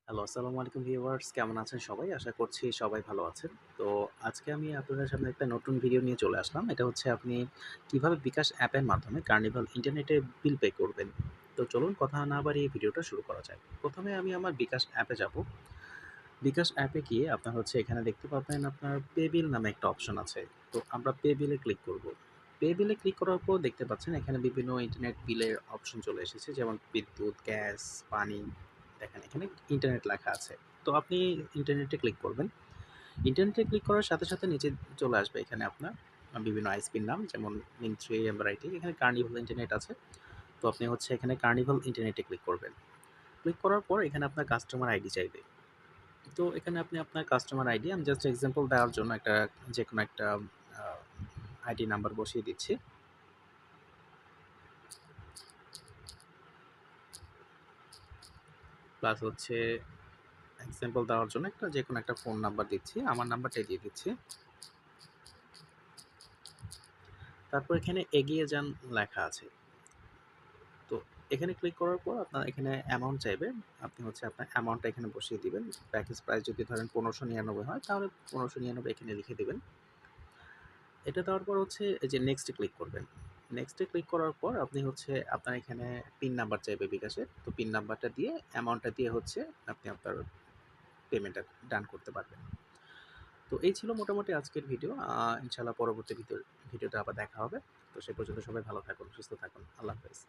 Hello, আসসালামু আলাইকুম viewers, কেমন আছেন সবাই? আশা করছি সবাই ভালো আছেন। তো আজকে আমি আপনাদের সামনে একটা নতুন ভিডিও নিয়ে চলে আসলাম। এটা হচ্ছে আপনি কিভাবে বিকাশ অ্যাপের মাধ্যমে কার্নিভাল ইন্টারনেটে বিল পে করবেন। তো চলুন কথা না বাড়িয়ে ভিডিওটা শুরু করা যাক। ১ম এ আমি আমার বিকাশ অ্যাপে যাব। বিকাশ অ্যাপে গিয়ে আপনার হচ্ছে এখানে দেখতে পাবেন আপনার পে বিল নামে একটা অপশন আছে। তো আমরা পে বিলে ক্লিক করব। পে বিলে ক্লিক করার পর দেখতে পাচ্ছেন এখানে বিভিন্ন ইন্টারনেট বিলের অপশন চলে এসেছে। যেমন বিদ্যুৎ, গ্যাস, পানি। দেখেন এখানে ইন্টারনেট লেখা আছে। তো আপনি ইন্টারনেটে ক্লিক করবেন। ইন্টারনেটে ক্লিক করার সাথে, সাথে নিচে চলে আসবে এখানে আপনার বিভিন্ন আইএসপির নাম যেমন লিংকট্রি, এমব্রাইটি। এখানে কার্নিভাল ইন্টারনেট আছে। তো আপনি হচ্ছে এখানে কার্নিভাল ইন্টারনেটে ক্লিক করবেন। ক্লিক করার পর এখানে আপনার কাস্টমার আইডি চাইবে। তো এখানে আপনি আপনার কাস্টমার আইডি আমি জাস্ট এক্সাম্পল দেওয়ার জন্য যেকোনো একটা আ আইডি নাম্বার বসিয়ে দিচ্ছি। প্লাস হচ্ছে এক্সাম্পল দেওয়ার জন্য যেকোনো একটা ফোন নাম্বার দিচ্ছি। আমার নাম্বারটাই দিয়ে দিচ্ছি। তারপর এখানে এগিয়ে যান লেখা আছে। তো এখানে ক্লিক করার পর আপনার এখানে অ্যামাউন্ট চাইবে। আপনি হচ্ছে আপনার অ্যামাউন্টটা এখানে বসিয়ে দিবেন। প্যাকেজ প্রাইস যদি ধরেন ৳১৫৯৯ হয় তাহলে ৳১৫৯৯ এখানে লিখে দিবেন। এটা দেওয়ার পর হচ্ছে এই যে নেক্সট এ ক্লিক করবেন। নেক্সট এ ক্লিক করার পর আপনি হচ্ছে আপনার এখানে পিন নাম্বার চাইবে বিকাশের। তো পিন নাম্বারটা দিয়ে অ্যামাউন্টটা দিয়ে হচ্ছে আপনি আপনার পেমেন্টটা ডান করতে পারবেন। তো এই ছিল মোটামুটি আজকের ভিডিও। ইনশাআল্লাহ পরবর্তী ভিডিওতে আবার দেখা হবে। তো সে পর্যন্ত সবাই ভালো থাকুন, সুস্থ থাকুন। আল্লাহ হাফেজ।